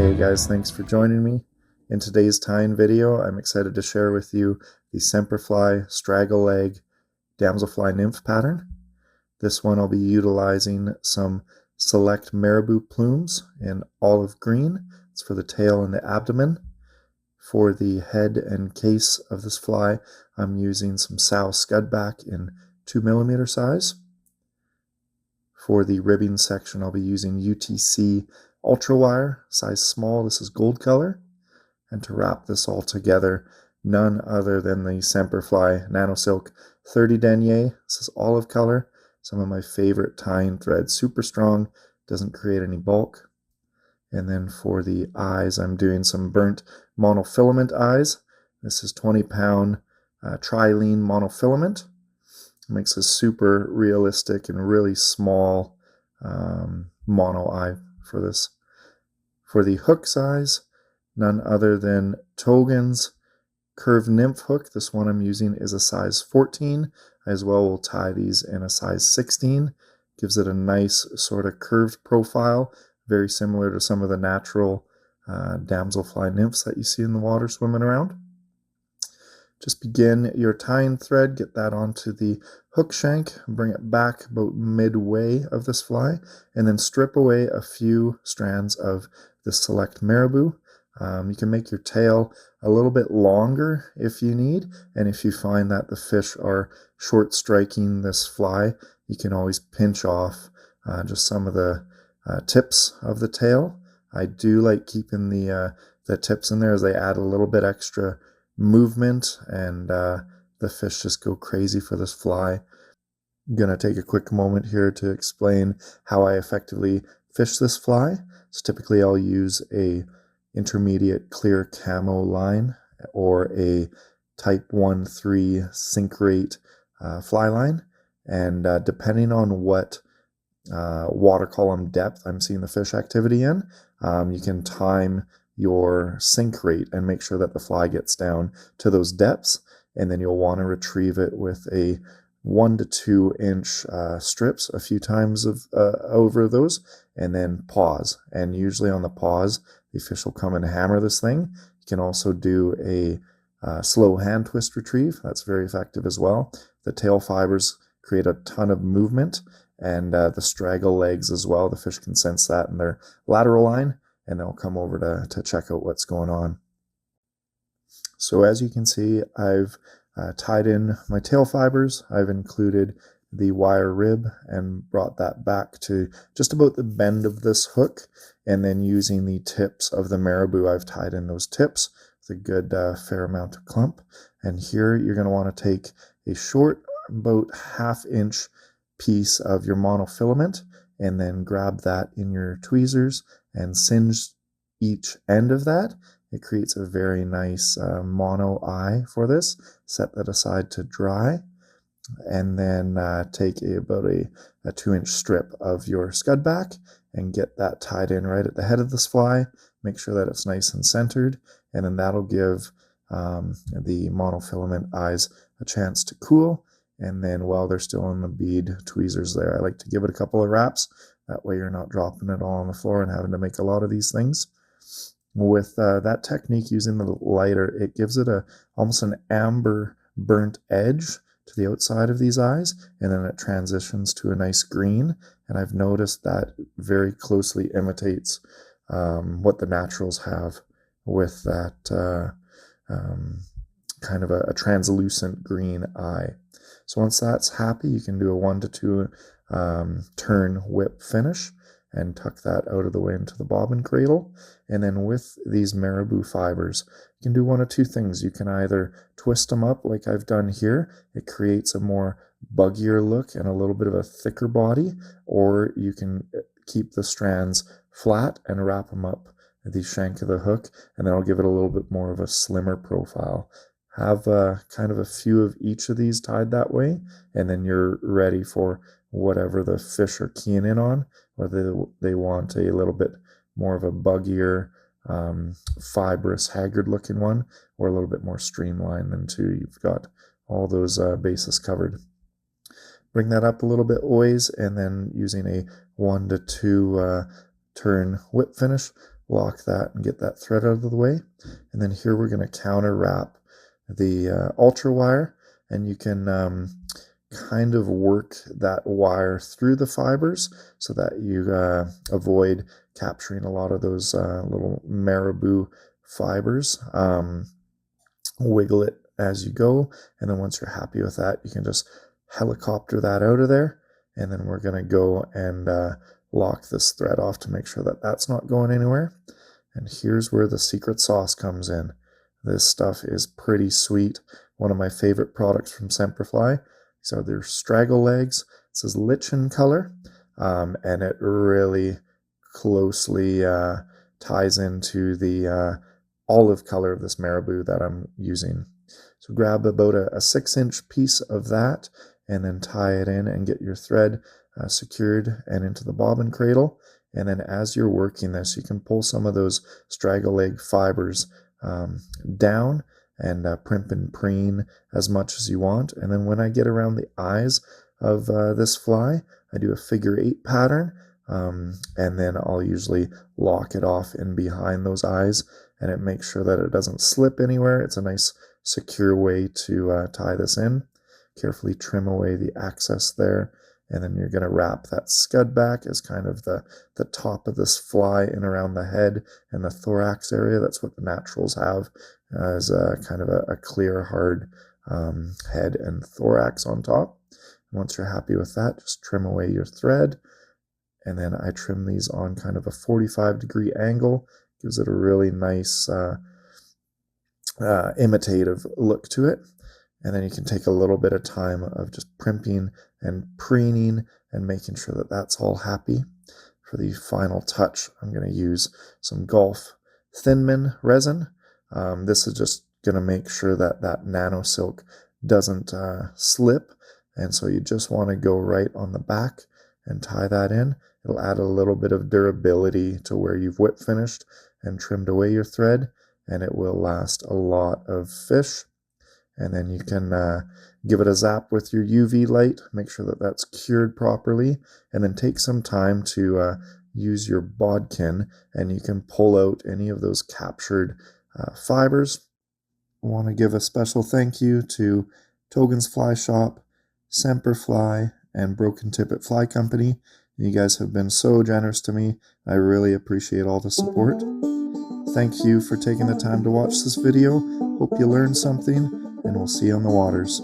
Hey guys, thanks for joining me. In today's tie-in video, I'm excited to share with you the Semperfli Straggle Leg Damselfly Nymph pattern. This one I'll be utilizing some select marabou plumes in olive green. It's for the tail and the abdomen. For the head and case of this fly, I'm using some sow scudback in 2mm size. For the ribbing section, I'll be using UTC Ultra Wire, size small. This is gold color. And to wrap this all together, none other than the Semperfli Nano Silk 30 denier. This is olive color. Some of my favorite tying thread. Super strong, doesn't create any bulk. And then for the eyes, I'm doing some burnt monofilament eyes. This is 20-pound trilene monofilament. It makes a super realistic and really small mono eye for this. For the hook size, none other than Togens Curved Nymph hook. This one I'm using is a size 14. I as well will tie these in a size 16. Gives it a nice sort of curved profile, very similar to some of the natural damselfly nymphs that you see in the water swimming around. Just begin your tying thread, get that onto the hook shank, bring it back about midway of this fly, and then strip away a few strands of the select marabou. You can make your tail a little bit longer if you need, and if you find that the fish are short striking this fly, you can always pinch off just some of the tips of the tail. I do like keeping the tips in there as they add a little bit extra movement, and the fish just go crazy for this fly. I'm going to take a quick moment here to explain how I effectively fish this fly. So typically I'll use a intermediate clear camo line or a type 1-3 sink rate fly line, and depending on what water column depth I'm seeing the fish activity in, you can time your sink rate and make sure that the fly gets down to those depths, and then you'll want to retrieve it with a 1 to 2 inch strips a few times over those, and then pause. And usually on the pause, the fish will come and hammer this thing. You can also do a slow hand twist retrieve. That's very effective as well. The tail fibers create a ton of movement, and the straggle legs as well. The fish can sense that in their lateral line, and they'll come over to check out what's going on. So as you can see, I've tied in my tail fibers. I've included the wire rib and brought that back to just about the bend of this hook, and then using the tips of the marabou, I've tied in those tips with a good fair amount of clump. And here you're going to want to take a short, about 1/2 inch piece of your monofilament, and then grab that in your tweezers and singe each end of that. It creates a very nice mono eye for this. Set that aside to dry, and then take about a 2-inch strip of your scudback and get that tied in right at the head of this fly. Make sure that it's nice and centered, and then that'll give the monofilament eyes a chance to cool. And then while they're still in the bead tweezers there, I like to give it a couple of wraps. That way you're not dropping it all on the floor and having to make a lot of these things. With that technique, using the lighter, it gives it almost an amber burnt edge to the outside of these eyes, and then it transitions to a nice green. And I've noticed that very closely imitates what the naturals have with that kind of a translucent green eye. So once that's happy, you can do a 1 to 2 turn whip finish and tuck that out of the way into the bobbin cradle. And then with these marabou fibers, you can do one of two things. You can either twist them up like I've done here. It creates a more buggier look and a little bit of a thicker body, or you can keep the strands flat and wrap them up at the shank of the hook, and that'll give it a little bit more of a slimmer profile. Have kind of a few of each of these tied that way, and then you're ready for whatever the fish are keying in on, whether they want a little bit more of a buggier, fibrous, haggard looking one, or a little bit more streamlined than two. You've got all those bases covered. Bring that up a little bit always, and then using a 1 to 2 turn whip finish, lock that and get that thread out of the way. And then here we're going to counter wrap the ultra wire, and you can kind of work that wire through the fibers so that you avoid capturing a lot of those little marabou fibers. Wiggle it as you go, and then once you're happy with that, you can just helicopter that out of there, and then we're going to go and lock this thread off to make sure that that's not going anywhere. And here's where the secret sauce comes in. This stuff is pretty sweet. One of my favorite products from Semperfli. These are their Straggle legs. It says lichen color, and it really closely ties into the olive color of this marabou that I'm using. So grab about a 6-inch piece of that and then tie it in and get your thread secured and into the bobbin cradle. And then as you're working this, you can pull some of those straggle leg fibers down and primp and preen as much as you want. And then when I get around the eyes of this fly, I do a figure 8 pattern, and then I'll usually lock it off in behind those eyes, and it makes sure that it doesn't slip anywhere. It's a nice secure way to tie this in. Carefully trim away the excess there, and then you're going to wrap that scud back as kind of the top of this fly in around the head and the thorax area. That's what the naturals have, as kind of a clear, hard head and thorax on top. And once you're happy with that, just trim away your thread, and then I trim these on kind of a 45-degree angle. Gives it a really nice imitative look to it. And then you can take a little bit of time of just primping and preening and making sure that that's all happy. For the final touch, I'm going to use some Golf Thinman resin. This is just going to make sure that that nano silk doesn't slip. And so you just want to go right on the back and tie that in. It'll add a little bit of durability to where you've whip finished and trimmed away your thread, and it will last a lot of fish. And then you can give it a zap with your UV light, make sure that that's cured properly, and then take some time to use your bodkin, and you can pull out any of those captured fibers. I want to give a special thank you to Togens Fly Shop, Semperfli, and Broken Tippet Fly Company. You guys have been so generous to me. I really appreciate all the support. Thank you for taking the time to watch this video. Hope you learned something, and we'll see you on the waters.